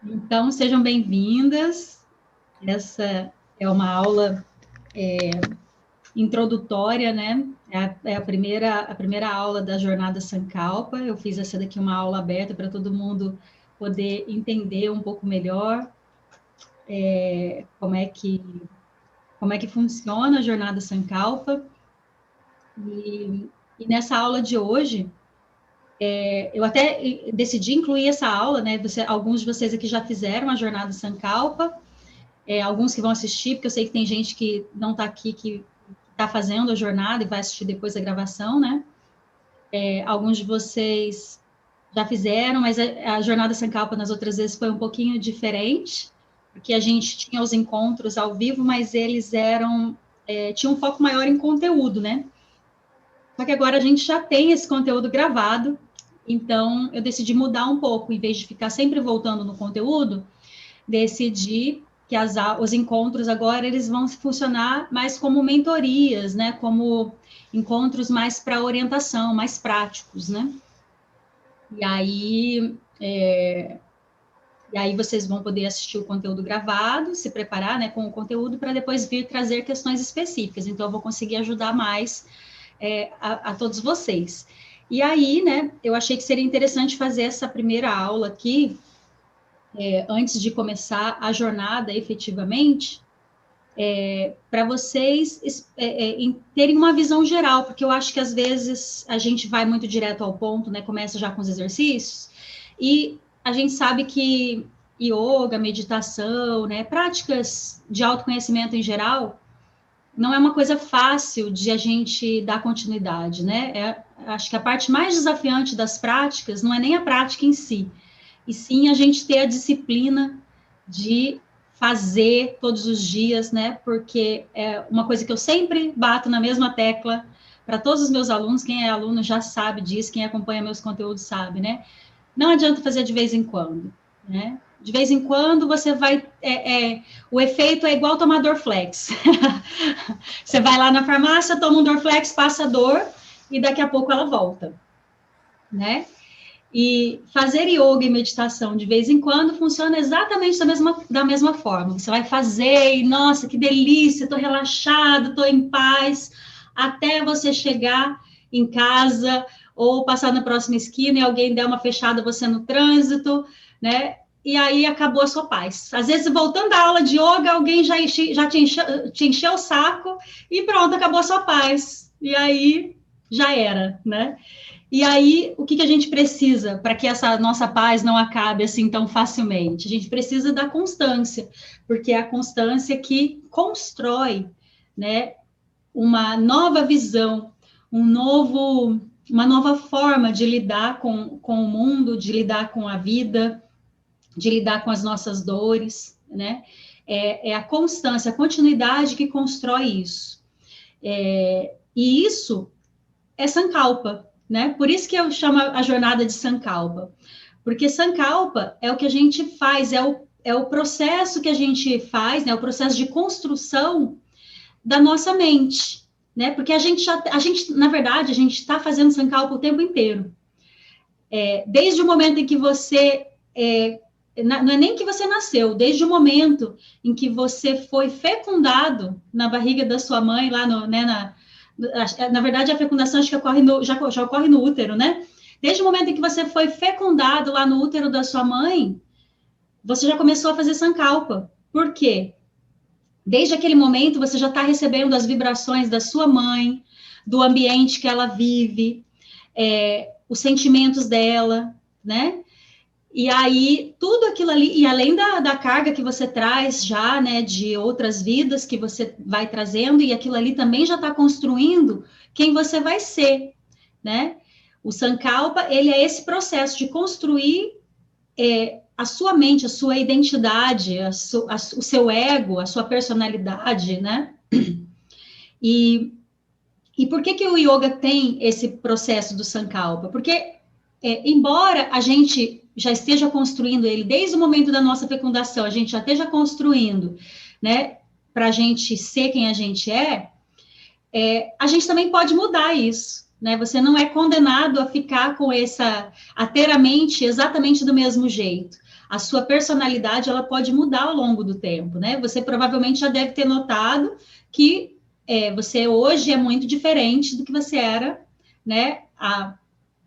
Então, sejam bem-vindas. Essa é uma aula introdutória, né? É a primeira aula da Jornada Sankalpa. Eu fiz essa daqui uma aula aberta para todo mundo poder entender um pouco melhor como é que funciona a Jornada Sankalpa. E nessa aula de hoje, eu até decidi incluir essa aula, né? Alguns de vocês aqui já fizeram a Jornada Sankalpa, alguns que vão assistir, porque eu sei que tem gente que não está aqui, que está fazendo a jornada e vai assistir depois da gravação, né? Alguns de vocês já fizeram, mas a jornada Sankalpa nas outras vezes foi um pouquinho diferente, porque a gente tinha os encontros ao vivo, mas eles tinham um foco maior em conteúdo, né? Só que agora a gente já tem esse conteúdo gravado, então eu decidi mudar um pouco, em vez de ficar sempre voltando no conteúdo, decidi que os encontros agora eles vão funcionar mais como mentorias, né? Como encontros mais para orientação, mais práticos, né? E aí, vocês vão poder assistir o conteúdo gravado, se preparar, né, com o conteúdo para depois vir trazer questões específicas. Então, eu vou conseguir ajudar mais a todos vocês. E aí, né, eu achei que seria interessante fazer essa primeira aula aqui, antes de começar a jornada efetivamente, para vocês terem uma visão geral, porque eu acho que às vezes a gente vai muito direto ao ponto, né? Começa já com os exercícios, e a gente sabe que yoga, meditação, né? Práticas de autoconhecimento em geral, não é uma coisa fácil de a gente dar continuidade, né? Acho que a parte mais desafiante das práticas não é nem a prática em si, e sim a gente ter a disciplina de fazer todos os dias, né? Porque é uma coisa que eu sempre bato na mesma tecla para todos os meus alunos, quem é aluno já sabe disso, quem acompanha meus conteúdos sabe, né? Não adianta fazer de vez em quando, né? De vez em quando você vai. O efeito é igual tomar Dorflex. Você vai lá na farmácia, toma um Dorflex, passa a dor e daqui a pouco ela volta, né? E fazer yoga e meditação de vez em quando funciona exatamente da mesma forma. Você vai fazer e, nossa, que delícia, estou relaxado, estou em paz, até você chegar em casa ou passar na próxima esquina e alguém der uma fechada você no trânsito, né? E aí acabou a sua paz. Às vezes, voltando da aula de yoga, alguém já te encheu o saco e pronto, acabou a sua paz. E aí já era, né? E aí, o que a gente precisa para que essa nossa paz não acabe assim tão facilmente? A gente precisa da constância, porque é a constância que constrói, né, uma nova visão, uma nova forma de lidar com o mundo, de lidar com a vida, de lidar com as nossas dores, né? É a constância, a continuidade que constrói isso. E isso é Sankalpa, né? Por isso que eu chamo a jornada de Sankalpa, porque Sankalpa é o que a gente faz, é o processo que a gente faz, né? O processo de construção da nossa mente, né? Porque na verdade, a gente está fazendo Sankalpa o tempo inteiro. Desde o momento em que você não é nem que você nasceu, desde o momento em que você foi fecundado na barriga da sua mãe, lá no, né, na verdade, a fecundação acho que já ocorre no útero, né? Desde o momento em que você foi fecundado lá no útero da sua mãe, você já começou a fazer Sankalpa. Por quê? Desde aquele momento, você já está recebendo as vibrações da sua mãe, do ambiente que ela vive, os sentimentos dela, né? E aí, tudo aquilo ali, e além da carga que você traz já, né, de outras vidas que você vai trazendo, e aquilo ali também já está construindo quem você vai ser, né? O Sankalpa, ele é esse processo de construir a sua mente, a sua identidade, o seu ego, a sua personalidade, né? E por que o yoga tem esse processo do Sankalpa? Porque, embora a gente já esteja construindo ele desde o momento da nossa fecundação, a gente já esteja construindo, né, para a gente ser quem a gente a gente também pode mudar isso, né? Você não é condenado a ficar a ter a mente exatamente do mesmo jeito. a sua personalidade ela pode mudar ao longo do tempo, né? Você provavelmente já deve ter notado que você hoje é muito diferente do que você era, né? Há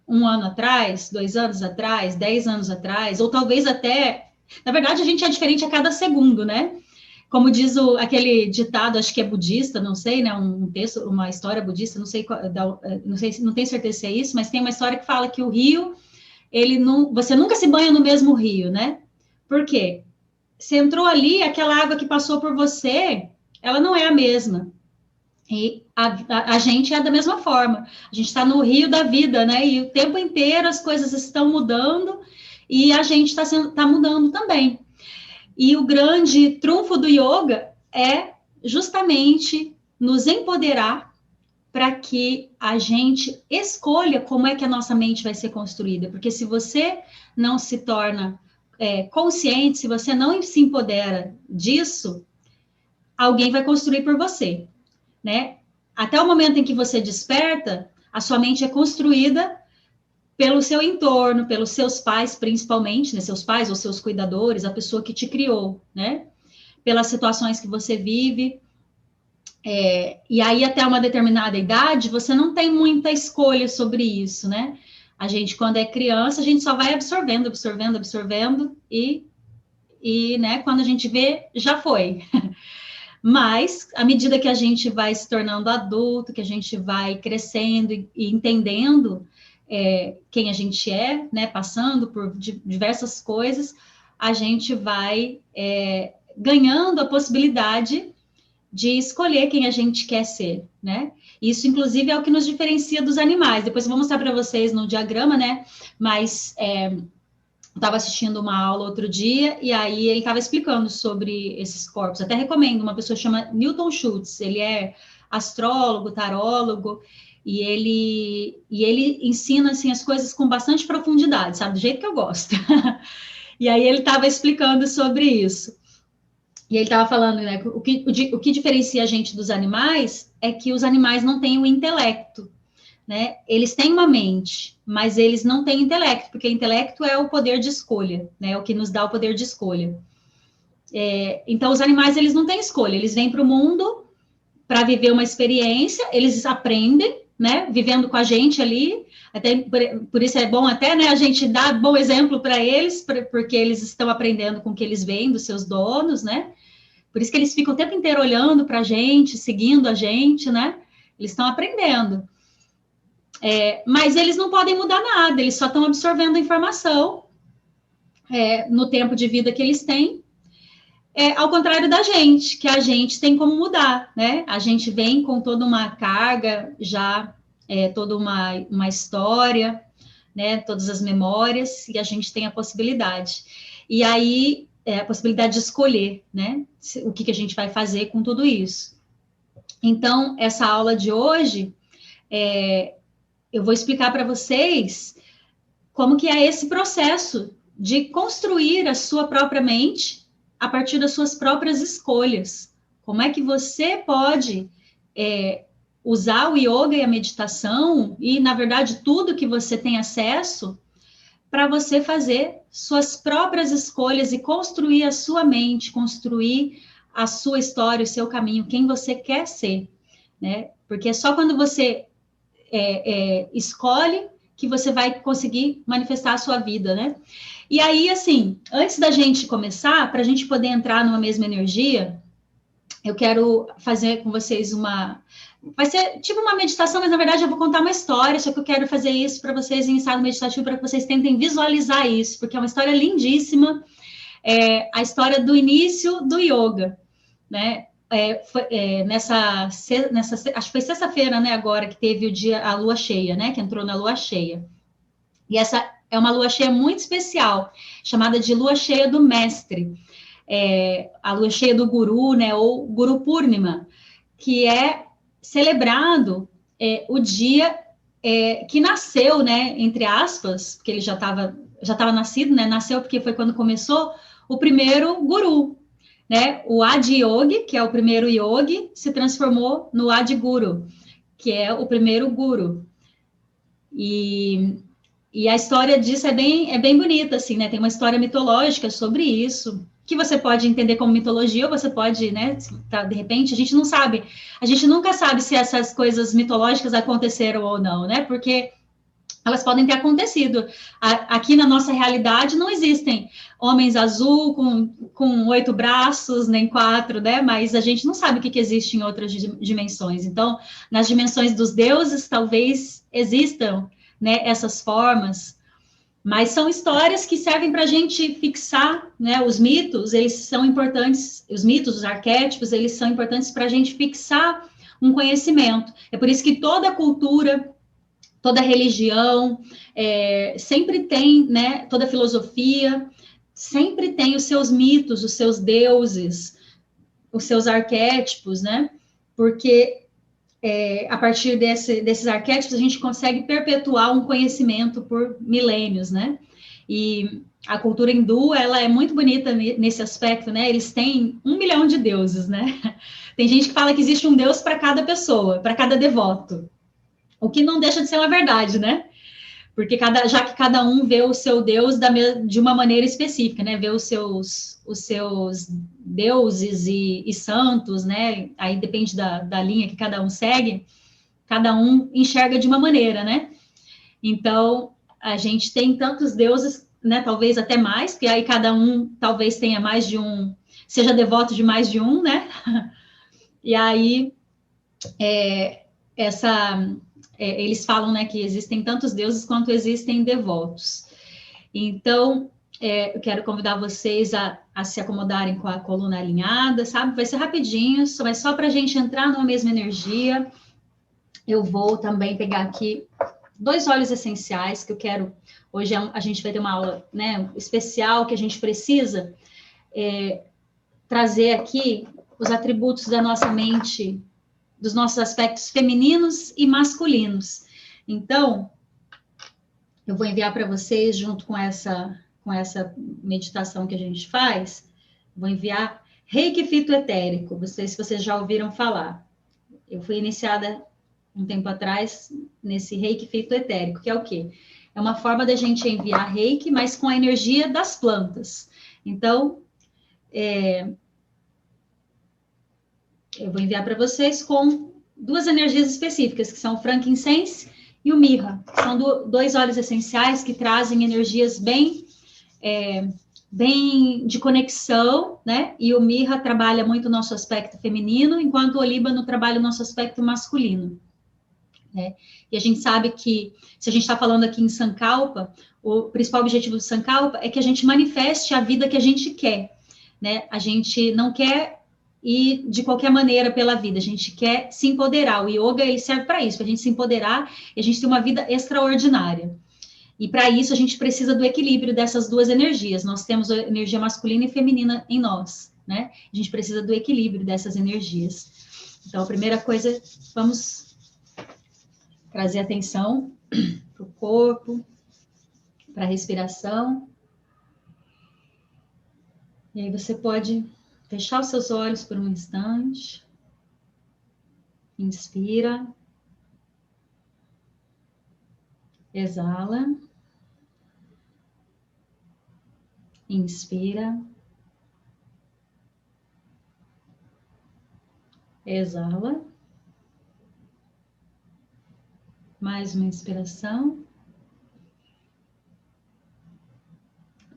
um ano atrás, 2 anos atrás, 10 anos atrás, ou talvez até. Na verdade, a gente é diferente a cada segundo, né? Como diz aquele ditado, acho que é budista, não sei, né? Um texto, uma história budista, não sei, não sei, não tenho certeza se é isso, mas tem uma história que fala que o rio, ele não, você nunca se banha no mesmo rio, né? Por quê? Você entrou ali, aquela água que passou por você, ela não é a mesma. E a gente é da mesma forma. A gente está no rio da vida, né? E o tempo inteiro as coisas estão mudando e a gente está mudando também. E o grande trunfo do yoga é justamente nos empoderar para que a gente escolha como é que a nossa mente vai ser construída. Porque se você não se torna consciente, se você não se empodera disso, alguém vai construir por você, né? Até o momento em que você desperta, a sua mente é construída pelo seu entorno, pelos seus pais, principalmente, né? Seus pais ou seus cuidadores, a pessoa que te criou, né? Pelas situações que você vive. E aí, até uma determinada idade, você não tem muita escolha sobre isso, né? A gente, quando é criança, a gente só vai absorvendo, absorvendo, absorvendo, né, quando a gente vê, já foi. Mas, à medida que a gente vai se tornando adulto, que a gente vai crescendo e entendendo quem a gente é, né, passando por diversas coisas, a gente vai ganhando a possibilidade de escolher quem a gente quer ser, né? Isso, inclusive, é o que nos diferencia dos animais. Depois eu vou mostrar para vocês no diagrama, né? Mas eu estava assistindo uma aula outro dia e aí ele estava explicando sobre esses corpos. Até recomendo, uma pessoa chama Newton Schultz. Ele é astrólogo, tarólogo e ele ensina assim as coisas com bastante profundidade, sabe? Do jeito que eu gosto. E aí ele estava explicando sobre isso. E ele estava falando, né, o que diferencia a gente dos animais é que os animais não têm o intelecto, né? Eles têm uma mente, mas eles não têm intelecto, porque intelecto é o poder de escolha, né? O que nos dá o poder de escolha. Então, os animais, eles não têm escolha, eles vêm para o mundo para viver uma experiência, eles aprendem, né? Vivendo com a gente ali, até por isso é bom até, né? A gente dar bom exemplo para eles, porque eles estão aprendendo com o que eles veem dos seus donos, né? Por isso que eles ficam o tempo inteiro olhando para a gente, seguindo a gente, né? Eles estão aprendendo. Mas eles não podem mudar nada, eles só estão absorvendo a informação no tempo de vida que eles têm. Ao contrário da gente, que a gente tem como mudar, né? A gente vem com toda uma carga, já toda uma história, né? Todas as memórias, e a gente tem a possibilidade. E aí, a possibilidade de escolher, né? O que a gente vai fazer com tudo isso. Então, essa aula de hoje, eu vou explicar para vocês como que é esse processo de construir a sua própria mente a partir das suas próprias escolhas. Como é que você pode usar o yoga e a meditação e, na verdade, tudo que você tem acesso para você fazer suas próprias escolhas e construir a sua mente, construir a sua história, o seu caminho, quem você quer ser, né? Porque é só quando você escolhe que você vai conseguir manifestar a sua vida, né? E aí, assim, antes da gente começar, para a gente poder entrar numa mesma energia, eu quero fazer com vocês vai ser tipo uma meditação, mas na verdade eu vou contar uma história, só que eu quero fazer isso para vocês em estado meditativo, para que vocês tentem visualizar isso, porque é uma história lindíssima, a história do início do yoga, né? Acho que foi sexta-feira, né, agora, que teve a lua cheia, né, que entrou na lua cheia. E essa é uma lua cheia muito especial, chamada de lua cheia do mestre, a lua cheia do guru, né, ou Guru Purnima, que é celebrado o dia que nasceu, né, entre aspas, porque ele já estava nascido, né, nasceu porque foi quando começou o primeiro guru, né, o Adi Yogi, que é o primeiro yogi, se transformou no Adi Guru, que é o primeiro guru. E E a história disso é bem bonita, assim, né? Tem uma história mitológica sobre isso, que você pode entender como mitologia, ou você pode, né? Tá, de repente, a gente não sabe, a gente nunca sabe se essas coisas mitológicas aconteceram ou não, né? Porque elas podem ter acontecido. Aqui na nossa realidade não existem homens azul com 8 braços, nem 4, né? Mas a gente não sabe o que existe em outras dimensões. Então, nas dimensões dos deuses, talvez existam, né, essas formas, mas são histórias que servem para a gente fixar, né? Os mitos, eles são importantes, os mitos, os arquétipos, eles são importantes para a gente fixar um conhecimento. É por isso que toda cultura, toda religião, sempre tem, né, toda filosofia, sempre tem os seus mitos, os seus deuses, os seus arquétipos, né? Porque a partir desses arquétipos a gente consegue perpetuar um conhecimento por milênios, né? E a cultura hindu, ela é muito bonita nesse aspecto, né? Eles têm 1 milhão de deuses, né? Tem gente que fala que existe um deus para cada pessoa, para cada devoto. O que não deixa de ser uma verdade, né? Porque já que cada um vê o seu Deus de uma maneira específica, né? Vê os seus deuses e santos, né? Aí depende da linha que cada um segue, cada um enxerga de uma maneira, né? Então, a gente tem tantos deuses, né? Talvez até mais, porque aí cada um talvez tenha mais de um, seja devoto de mais de um, né? E aí, essa eles falam, né, que existem tantos deuses quanto existem devotos. Então, eu quero convidar vocês a se acomodarem com a coluna alinhada, sabe? Vai ser rapidinho, mas só para a gente entrar numa mesma energia. Eu vou também pegar aqui 2 óleos essenciais que eu quero. Hoje a gente vai ter uma aula, né, especial que a gente precisa trazer aqui os atributos da nossa mente, dos nossos aspectos femininos e masculinos. Então, eu vou enviar para vocês, junto com essa meditação que a gente faz, vou enviar Reiki fitoetérico. Não sei se vocês já ouviram falar. Eu fui iniciada um tempo atrás nesse Reiki fitoetérico, que é o quê? É uma forma da gente enviar Reiki, mas com a energia das plantas. Então, eu vou enviar para vocês com 2 energias específicas, que são o frankincense e o mirra. São 2 óleos essenciais que trazem energias bem de conexão, né? E o mirra trabalha muito o nosso aspecto feminino, enquanto o olíbano trabalha o nosso aspecto masculino, né? E a gente sabe que, se a gente está falando aqui em Sankalpa, o principal objetivo do Sankalpa é que a gente manifeste a vida que a gente quer, né? A gente não quer ir de qualquer maneira pela vida, a gente quer se empoderar. O yoga, ele serve para isso, para a gente se empoderar e a gente ter uma vida extraordinária. E para isso a gente precisa do equilíbrio dessas 2 energias. Nós temos a energia masculina e feminina em nós, né? A gente precisa do equilíbrio dessas energias. Então, a primeira coisa, vamos trazer atenção para o corpo, para a respiração. E aí você pode fechar os seus olhos por um instante. Inspira. Exala. Inspira. Exala. Mais uma inspiração.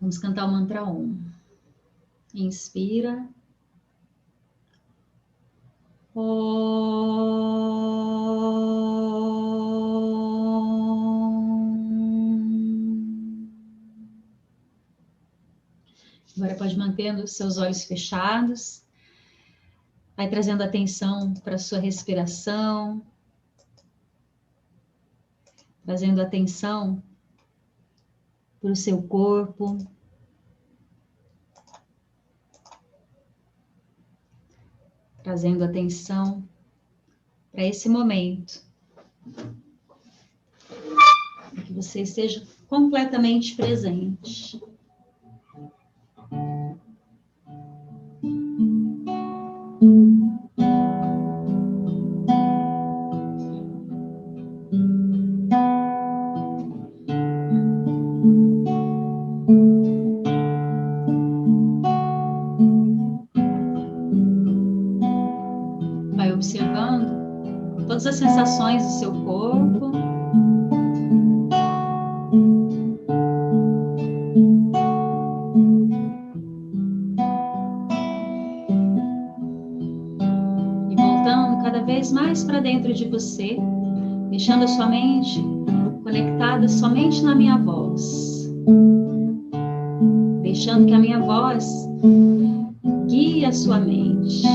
Vamos cantar o mantra Om. Inspira. Agora pode manter os seus olhos fechados. Vai trazendo atenção para a sua respiração. Trazendo atenção para o seu corpo. Trazendo atenção para esse momento. Para que você esteja completamente presente. todas as sensações do seu corpo. E voltando cada vez mais para dentro de você, deixando a sua mente conectada somente na minha voz. Deixando que a minha voz guie a sua mente.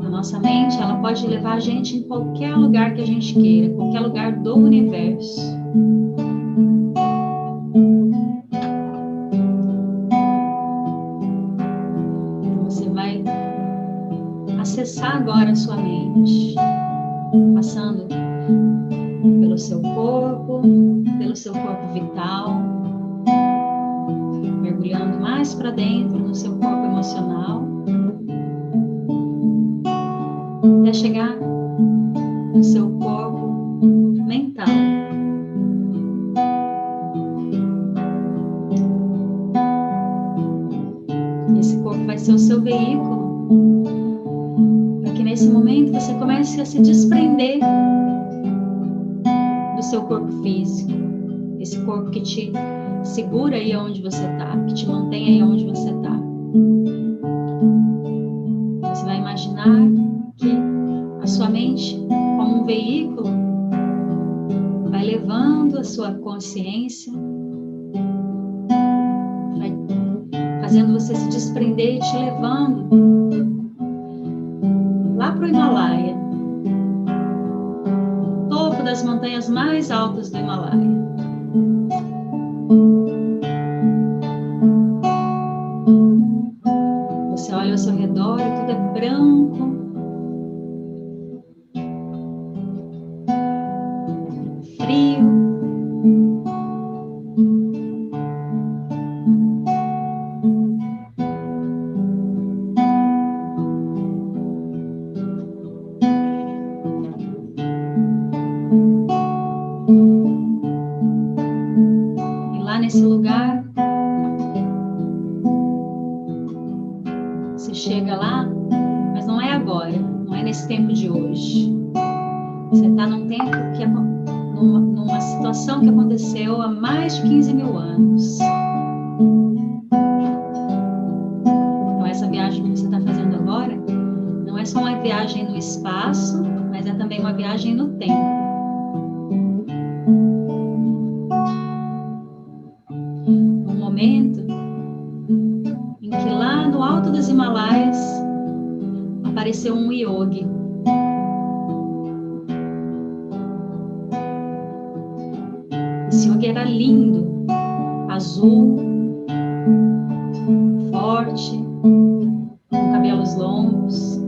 A nossa mente, ela pode levar a gente em qualquer lugar que a gente queira, qualquer lugar do universo. Então você vai acessar agora a sua mente, passando pelo seu corpo vital, mergulhando mais para dentro no seu corpo emocional, até chegar no seu corpo mental. Esse corpo vai ser o seu veículo para que nesse momento você comece a se desprender do seu corpo físico, esse corpo que te segura aí onde você está, que te mantém aí onde você está. Você vai imaginar que a sua mente, como um veículo, vai levando a sua consciência, vai fazendo você se desprender e te levando lá para o Himalaia, topo das montanhas mais altas do Himalaia. Você olha ao seu redor e tudo é branco, frio. E lá nesse lugar, você chega lá, mas não é agora, não é nesse tempo de hoje. Você está num tempo que numa situação que aconteceu há mais de 15 mil anos. Então essa viagem que você está fazendo agora não é só uma viagem no espaço, mas é também uma viagem no tempo. Um momento em que lá no alto dos Himalaias apareceu um yogi. Esse yogi era lindo, azul, forte, com cabelos longos,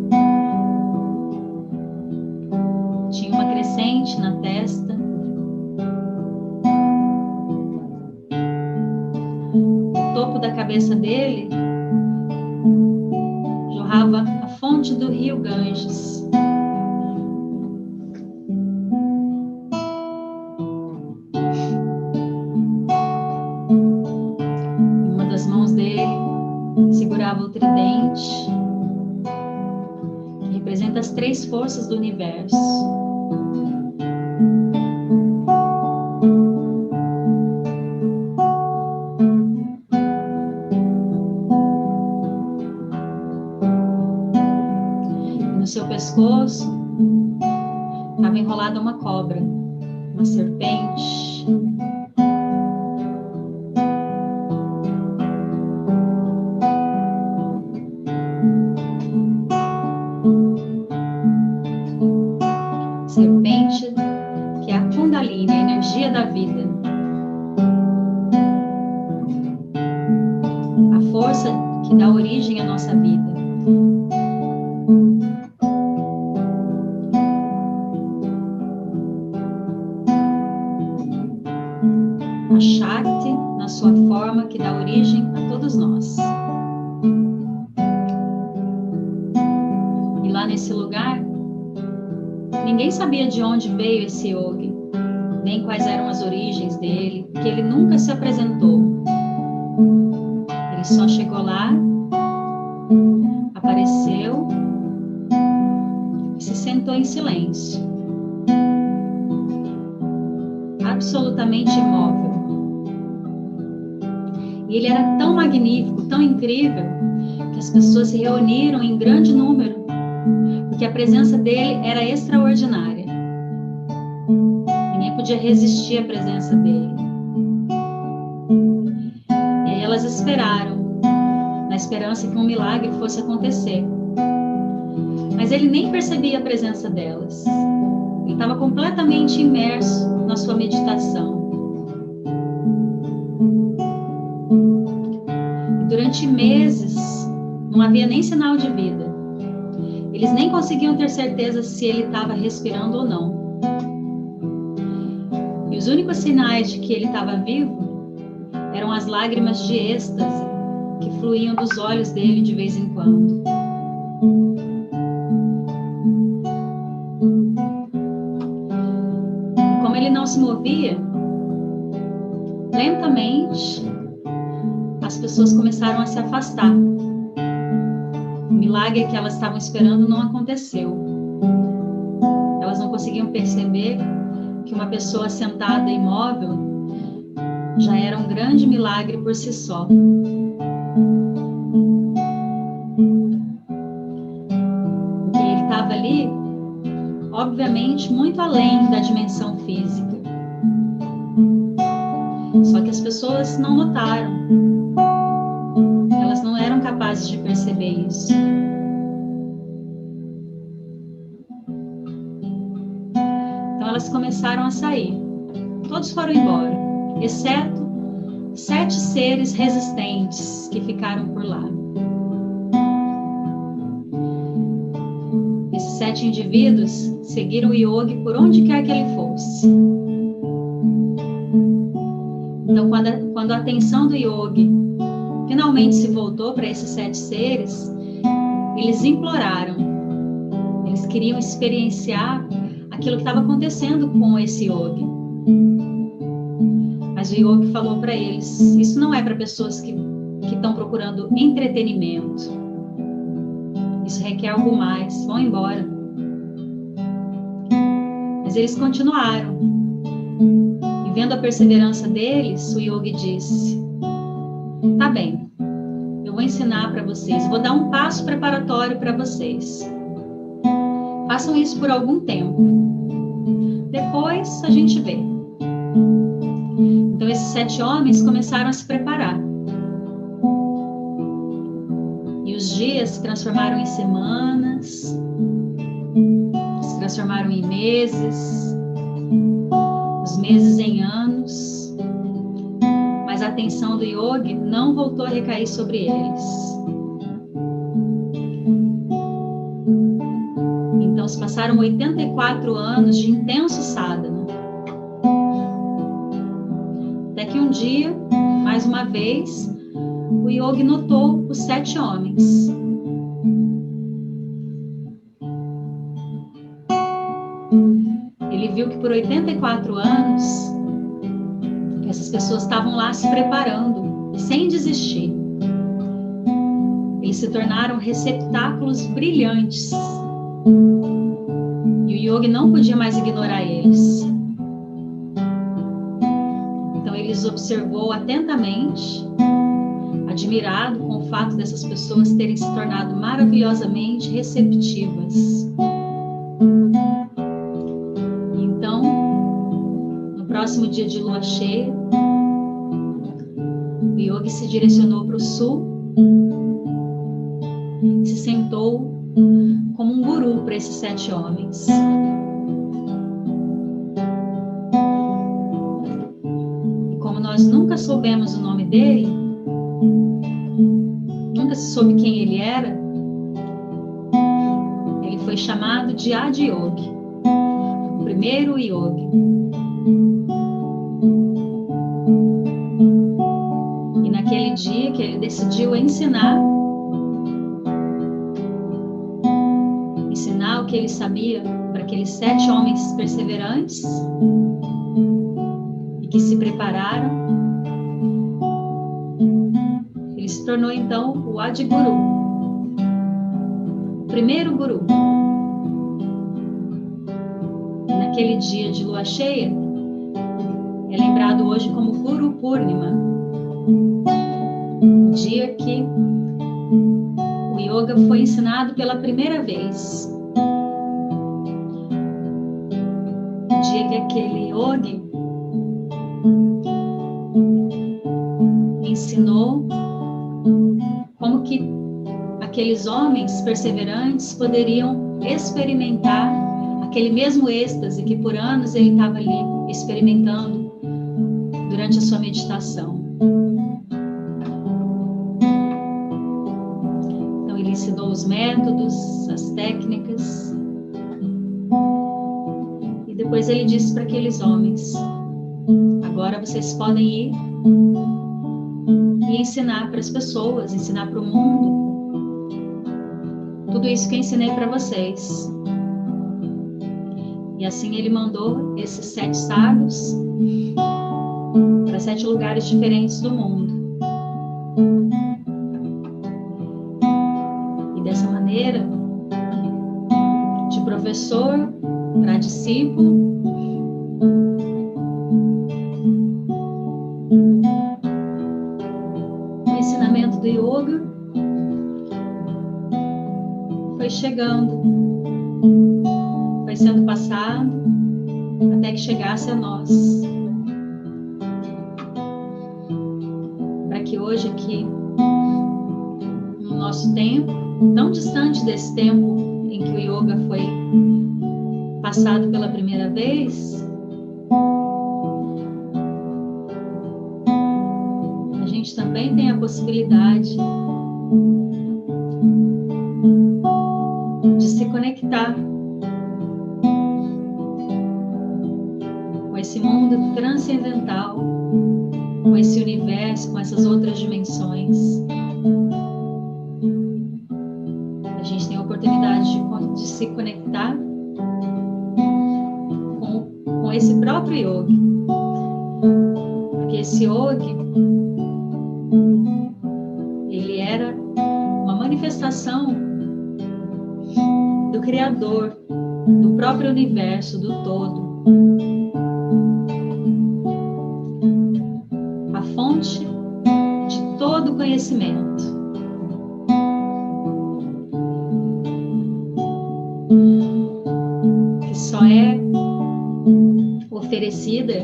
tinha uma crescente na testa, o topo da cabeça dele jorrava a fonte do rio Ganges. Segurava o tridente, que representa as três forças do universo. E no seu pescoço estava enrolada uma cobra, uma serpente. Serpente, que é a Kundalini, a energia da vida. A força que dá origem à nossa vida. A Shakti, na sua forma, que dá origem a todos nós. E lá nesse lugar, ninguém sabia de onde veio esse yogi, nem quais eram as origens dele, porque ele nunca se apresentou. Ele só chegou lá sentou em silêncio, absolutamente imóvel. E ele era tão magnífico, tão incrível, que as pessoas se reuniram em grande número, porque a presença dele era extraordinária. Ninguém podia resistir à presença dele. E aí elas esperaram, na esperança que um milagre fosse acontecer. Mas ele nem percebia a presença delas. Ele estava completamente imerso na sua meditação. E durante meses, não havia nem sinal de vida. Eles nem conseguiam ter certeza se ele estava respirando ou não. E os únicos sinais de que ele estava vivo eram as lágrimas de êxtase que fluíam dos olhos dele de vez em quando. E como ele não se movia, lentamente as pessoas começaram a se afastar. O milagre que elas estavam esperando não aconteceu. Elas não conseguiam perceber que uma pessoa sentada imóvel já era um grande milagre por si só. Porque ele estava ali, obviamente, muito além da dimensão física. Só que as pessoas não notaram. Elas não eram capazes de perceber isso. Então elas começaram a sair. Todos foram embora, exceto 7 seres resistentes que ficaram por lá. Esses 7 indivíduos seguiram o yogi por onde quer que ele fosse. Então, quando a atenção do yogi finalmente se voltou para esses 7 seres, eles imploraram. Eles queriam experienciar aquilo que estava acontecendo com esse yogi. Mas o yogi falou para eles, isso não é para pessoas que estão procurando entretenimento. Isso requer algo mais, vão embora. Mas eles continuaram. E vendo a perseverança deles, o yogi disse, tá bem, eu vou ensinar para vocês, vou dar um passo preparatório para vocês. Façam isso por algum tempo. Depois a gente vê. Então esses 7 homens começaram a se preparar. E os dias se transformaram em semanas, se transformaram em meses, os meses em anos, mas a atenção do yogi não voltou a recair sobre eles. Então se passaram 84 anos de intenso sadhana. Até que um dia, mais uma vez, o yogi notou os 7 homens. Ele viu que por 84 anos, essas pessoas estavam lá se preparando, sem desistir. Eles se tornaram receptáculos brilhantes. E o yogi não podia mais ignorar eles. Então ele os observou atentamente, admirado com o fato dessas pessoas terem se tornado maravilhosamente receptivas. Então, no próximo dia de lua cheia, o yogi se direcionou para o sul e se sentou como um guru para esses 7 homens. E como nós nunca soubemos o nome dele, nunca se soube quem ele era, ele foi chamado de Adi Yogi, o primeiro yogi. E naquele dia que ele decidiu ensinar o que ele sabia para aqueles 7 homens perseverantes e que se prepararam, ele se tornou então o Adi Guru, o primeiro guru. aquele dia de lua cheia é lembrado hoje como Guru Purnima, o dia que o yoga foi ensinado pela primeira vez. O dia que aquele yogi ensinou como que aqueles homens perseverantes poderiam experimentar aquele mesmo êxtase que por anos ele estava ali experimentando durante a sua meditação. Então ele ensinou os métodos, as técnicas, e depois ele disse para aqueles homens: agora vocês podem ir e ensinar para as pessoas, ensinar para o mundo tudo isso que eu ensinei para vocês. E assim ele mandou esses 7 sábios para 7 lugares diferentes do mundo. E dessa maneira, de professor para discípulo, o ensinamento do yoga foi chegando, foi sendo passado até que chegasse a nós. Para que hoje aqui, no nosso tempo, tão distante desse tempo em que o yoga foi passado pela primeira vez, a gente também tem a possibilidade de se conectar com esse mundo transcendental, com esse universo, com essas outras dimensões. A gente tem a oportunidade de se conectar com esse próprio yogi, porque esse yogi, ele era uma manifestação do Criador, do próprio universo, do todo. A fonte de todo conhecimento. Que só é oferecida,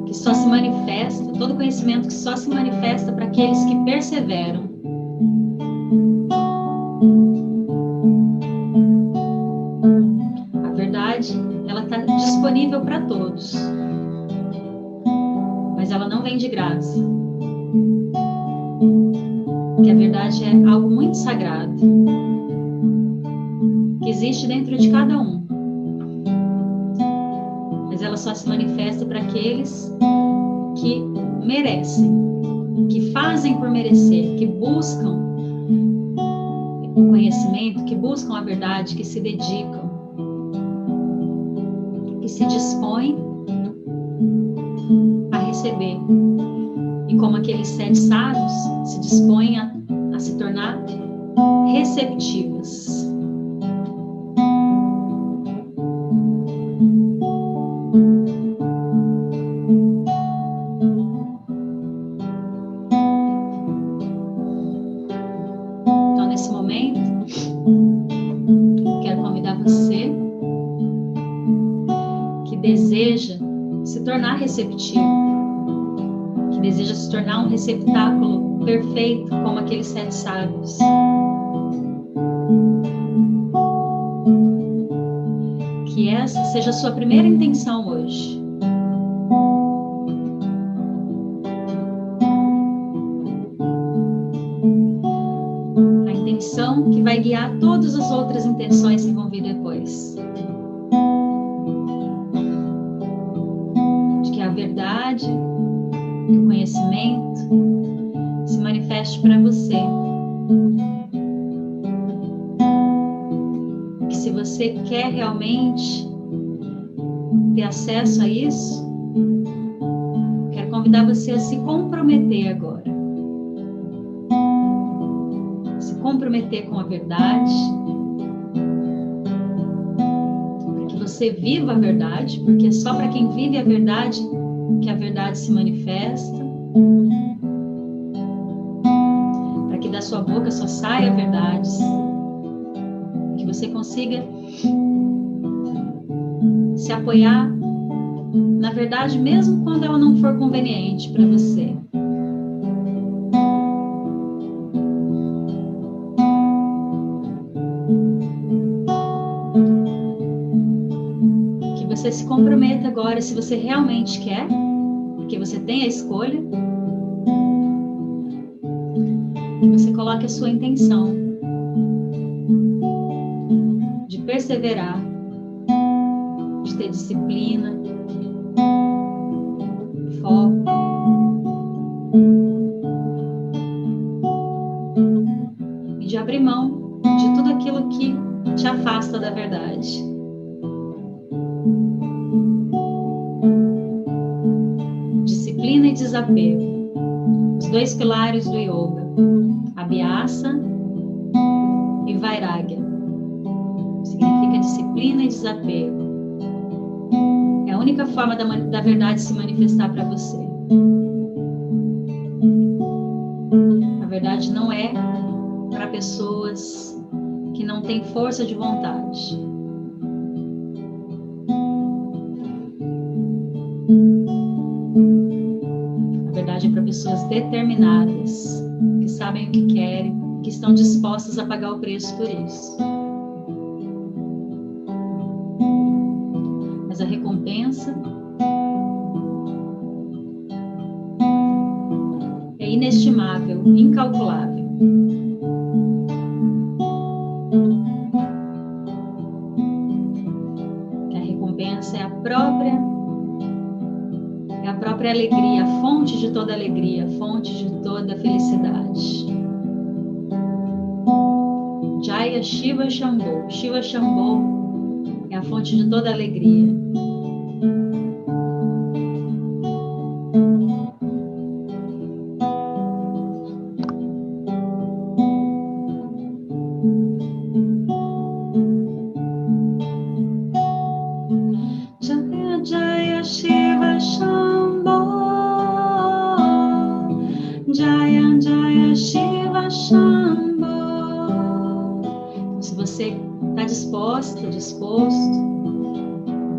que só se manifesta, todo conhecimento que só se manifesta para aqueles que perseveram. A verdade, ela está disponível para todos, mas ela não vem de graça. Que a verdade é algo muito sagrado, que existe dentro de cada um, mas ela só se manifesta para aqueles que merecem, que fazem por merecer, que buscam o conhecimento, que buscam a verdade, que se dedicam, que se dispõem a receber. E como aqueles 7 sábios se dispõem a se tornar receptivas. Então, nesse momento, eu quero convidar você que deseja se tornar receptivo, que deseja se tornar um receptáculo perfeito como aqueles 7 sábios. Que essa seja a sua primeira intenção hoje. A intenção que vai guiar todas as outras intenções que vão vir depois. De que a verdade, que o conhecimento se manifeste para você. Que se você quer realmente ter acesso a isso, quero convidar você a se comprometer agora. Se comprometer com a verdade, para que você viva a verdade, porque é só para quem vive a verdade que a verdade se manifesta. Para que da sua boca só saia verdades. Que você consiga se apoiar na verdade, mesmo quando ela não for conveniente para você. Que você se comprometa agora, se você realmente quer, porque você tem a escolha, que você coloque a sua intenção de perseverar, de ter disciplina, foco, e de abrir mão de tudo aquilo que te afasta da verdade. Disciplina e desapego, os dois pilares do yoga, Abhyasa e Vairagya. Significa disciplina e desapego. É a única forma da verdade se manifestar para você. A verdade não é para pessoas que não têm força de vontade. A verdade é para pessoas determinadas, que sabem o que querem, que estão dispostas a pagar o preço por isso. Mas a recompensa é inestimável, incalculável. Que a recompensa é a própria alegria, a fonte de toda alegria, a fonte de toda felicidade. Jaya Shiva Shambho. Shiva Shambho é a fonte de toda alegria. Jaya Jaya Shiva Shambho. Jaya Jaya Shiva Shambho. Se você está disposto,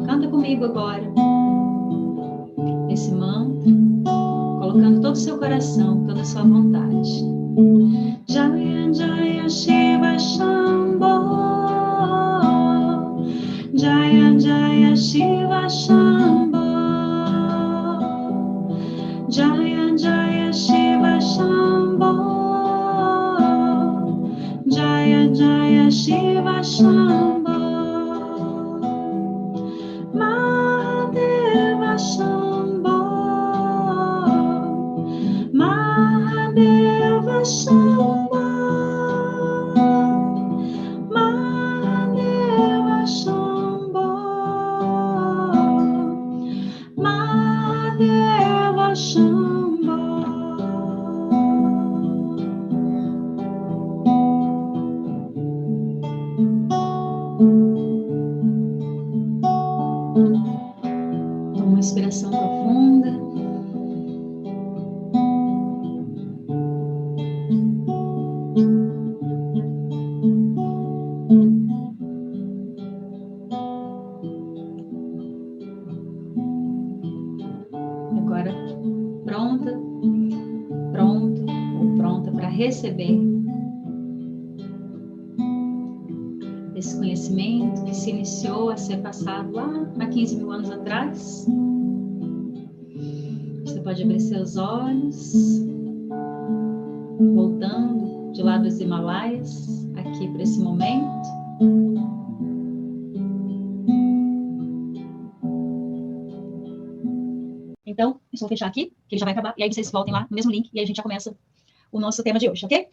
canta comigo agora esse mantra, colocando todo o seu coração, toda a sua vontade. Jaya Jaya Shiva Shambho. Jaya Jaya Shiva Shambho. Jaya Jaya Shiva Shambho. Jaya Jaya Shiva Shambho. Mahadeva Shambho. Mahadeva Shambho. Mahadeva Shambho. Mahadeva Shambho. Toma uma inspiração profunda. Agora pronto ou pronta para receber esse conhecimento que se iniciou a ser passado lá há 15 mil anos atrás. Você pode abrir seus olhos, voltando de lá dos Himalaias, aqui para esse momento. Então, eu só vou fechar aqui, que ele já vai acabar, e aí vocês voltem lá no mesmo link, e aí a gente já começa o nosso tema de hoje, ok?